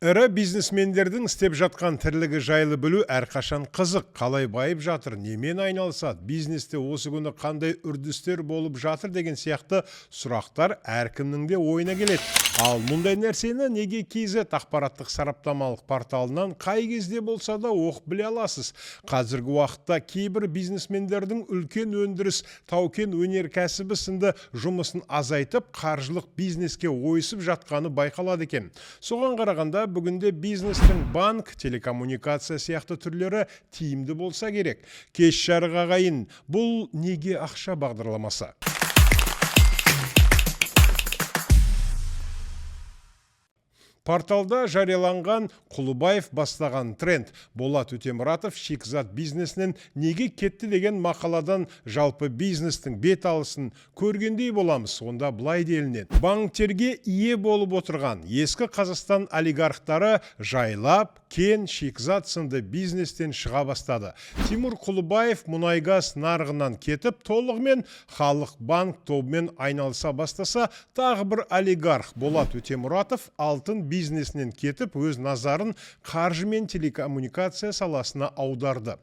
Ірі бизнесмендердің істеп жатқан тірлігі жайлы білу әрқашан қызық. Қалай байып жатыр, немен айналысады, бизнесте осы күні қандай үрдістер болып жатыр деген сияқты сұрақтар әркімнің де ойына келеді. Ал мұндай нәрсені неге KZ ақпараттық сараптамалық порталынан қай кезде болса да оқып біле аласыз. Қазіргі уақытта кейбір бизнесмендердің үлкен өндіріс, тау-кен өнеркәсібі сынды жұмысын азайтып, қаржылық бизнеске ойысып жатқаны байқалады екен. Соған қарағанда бүгінде бизнестің банк, телекоммуникация сияқты түрлері тиімді болса керек. Кеш жарық ағайын, бұл неге ақша бағдарламасы? Порталда жарияланған Құлыбаев бастаған тренд Болат Өтемұратов шикізат бизнесінен неге кетті деген мақаладан жалпы бизнестің бет алысын көргендей боламыз. Онда былай делінеді. Банктерге ие болып отырған ескі Қазақстан олигархтары жайлап, кен, шикізат сынды бизнестен шыға бастады. Тимур Құлыбаев мұнайгаз нарығынан кетіп, толығымен халық банк тобымен айналыса бастаса, тағы бір олигарх Болат Өтемұратов алтын бизнесінен кетіп, өз назарын қаржы мен телекоммуникация саласына аударды.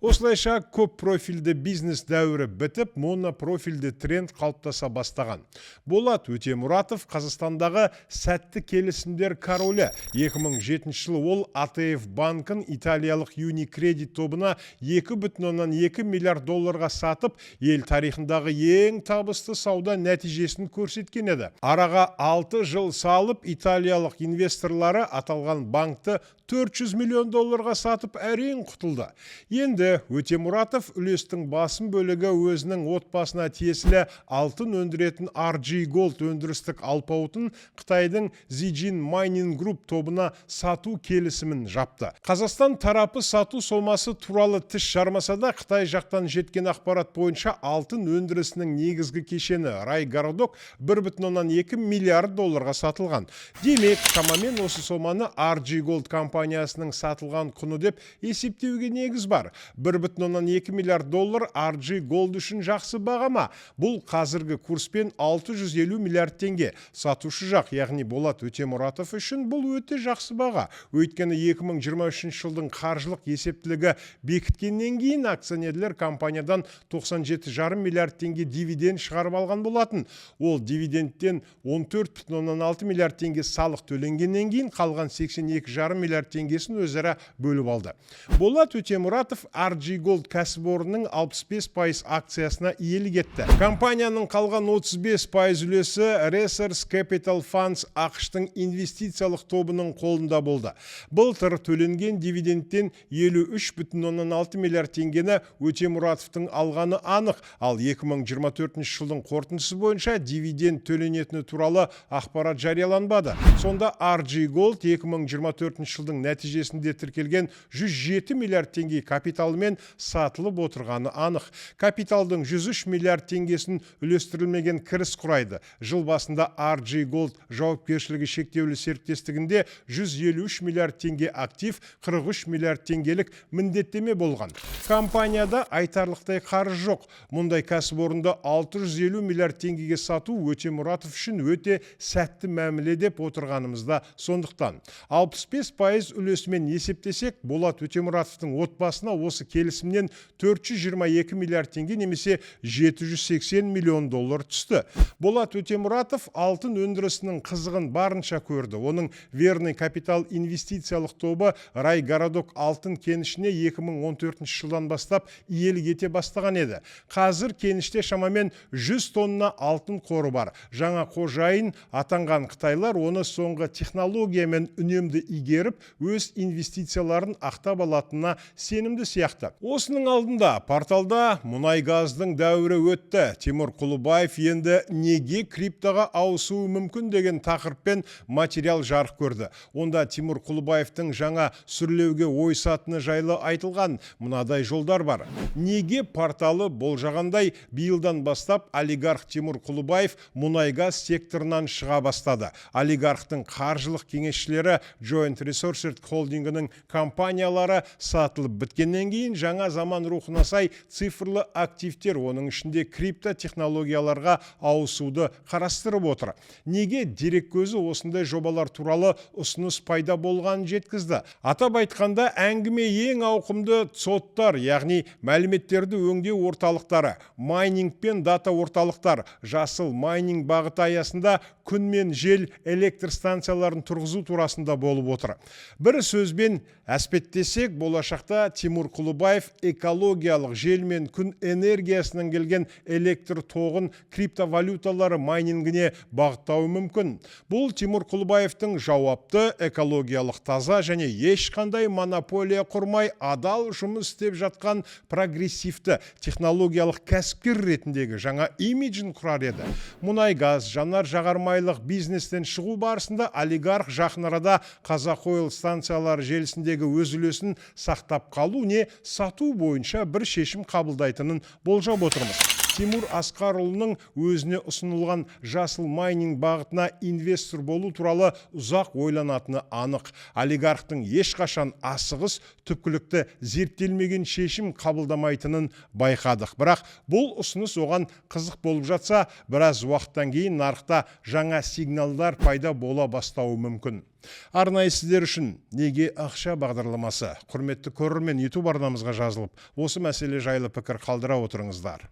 Осылайша көп профильді бизнес дәуірі бітіп, монопрофильді тренд қалыптаса бастаған. Болат Өтемұратов Қазақстандағы сәтті келісімдер королі. 2007 жылы ол АТФ банкін италиялық Unicredit тобына 2,2 миллиард долларға сатып, ел тарихындағы ең табысты сауда нәтижесін көрсеткен еді. Араға 6 жыл салып, италиялық инвесторлары аталған банкты 400 миллион долларға сатып әрең құтылды. Енді Өтемұратов үлестің басым бөлігі өзінің отбасына тиесілі алтын өндіретін RG Gold өндірістік алпауытын Қытайдың Zijin Mining Group тобына сату келісімін жапты. Қазақстан тарапы сату сомасы туралы тіс жармаса да, Қытай жақтан жеткен ақпарат бойынша алтын өндірісінің негізгі кешені Райгородок 1,2 миллиард долларға сатылған. Демек, шамамен осы соманы RG Gold компаниясының сатылған құны деп есептеуге негіз бар. 1,2 миллиард доллар RG Gold үшін жақсы бағама. Бұл қазіргі курспен 650 миллиард теңге. Сатушы жақ, яғни Болат Өтемұратов үшін бұл өте жақсы баға. Өйткені 2023 жылдың қаржылық есептілігі бекіткеннен кейін акционерлер компаниядан 97,5 миллиард теңге дивиденд шығарып алған болатын. Ол дивидендтен 14,6 миллиард теңге салық төленгеннен кейін қалған 82,5 миллиард теңгесін өзара бөліп алды. Болат Өтемұратов RG Gold кәсіпорынның 65% акциясына иелік етті. Компанияның қалған 35% үлесі Research Capital Funds ақштың инвестициялық тобының қолында болды. Былтыр төленген дивидендтен 53,6 миллиард теңгені Өтемұратовтың алғаны анық, ал 2024 жылдың қорытындысы бойынша дивиденд төленетіні туралы ақпарат жарияланбады. Сонда RG Gold 2024 жылдың нәтижесінде тіркелген 107 миллиард теңге капиталымен сатылып отырғаны анық. Капиталдың 103 миллиард теңгесін үлестірілмеген кіріс құрайды. Жыл басында RG Gold жауапкершілігі шектеулі серіктестігінде 153 миллиард теңге актив, 43 миллиард теңгелік міндеттеме болған. Компанияда айтарлықтай қаржы жоқ. Мұндай кәсіпорынды 650 миллиард теңгеге сату Өтемұратов үшін өте сәтті мәміле деп отырғанымызда сондықтан. 65% үлесімен есептесек, Болат Өтемұратовтың отбасына осы келісімнен 422 миллиард теңге немесе 780 миллион доллар түсті. Болат Өтемұратов алтын өндірісінің қызығын барынша көрді. Оның Верный капитал инвестициялық тобы Райгородок алтын кенішіне 2014 жылдан бастап иелік ете бастаған еді. Қазір кеніште шамамен 100 тонна алтын қоры бар. Жаңа қожайын атанған қытайлар оны соңғы технологиямен үнемді игеріп, өз инвестицияларын ақтап алатынына сенімді сияқты. Осының алдында порталда мұнай-газдың дәуірі өтті. Тимур Құлыбаев енді неге криптоға ауысуы мүмкін деген тақырыппен материал жарық көрді. Онда Тимур Құлыбаевтың жаңа сүрлеуге ойысатыны жайлы айтылған мынадай жолдар бар. Неге порталы болжағандай биылдан бастап олигарх Тимур Құлыбаев мұнай-газ секторынан шыға бастады. Олигархтың қаржылық кеңесшілері Joint Resources Ричард холдингінің компаниялары сатылып біткеннен кейін жаңа заман рухына сай цифрлы активтер, оның ішінде крипто технологияларға ауысуды қарастырып отыр. Неге дерек көзі осындай жобалар туралы ұсыныс пайда болғанын жеткізді? Атап айтқанда, әңгіме ең ауқымды соттар, яғни мәліметтерді өңдеу орталықтары, майнинг пен дата орталықтар, жасыл майнинг бағыты аясында күн мен жел электр станцияларын тұрғызу турасында болып отыр. Бір сөзбен әспеттесек, болашақта Тимур Құлыбаев экологиялық жел мен күн энергиясынан келген электр тоғын криптовалюталары майнингіне бағыттауы мүмкін. Бұл Тимур Құлыбаевтың жауапты, экологиялық таза және ешқандай монополия құрмай адал жұмыс істеп жатқан прогрессивті технологиялық кәсіпкер ретіндегі жаңа имиджін құрар еді. Мұнай газ, жанар жағармайлық бизнестен шығу барысында олигарх жақын арада Қазақойл станциялары желісіндегі өз үлесін сақтап қалу не сату бойынша бір шешім қабылдайтынын болжап отырмыз. Тимур Асқарұлының өзіне ұсынылған жасыл майнинг бағытына инвестор болу туралы ұзақ ойланатыны анық. Олигархтың ешқашан асығыс, түпкілікті зерттелмеген шешім қабылдамайтынын байқадық. Бірақ бұл ұсыныс оған қызық болып жатса, біраз уақыттан кейін нарықта жаңа сигналдар пайда бола бастауы мүмкін. Арнайы сіздер үшін неге ақша бағдарламасы? Құрметті көрермен, YouTube арнамызға жазылып, осы мәселе жайлы пікір қалдыра отырыңыздар.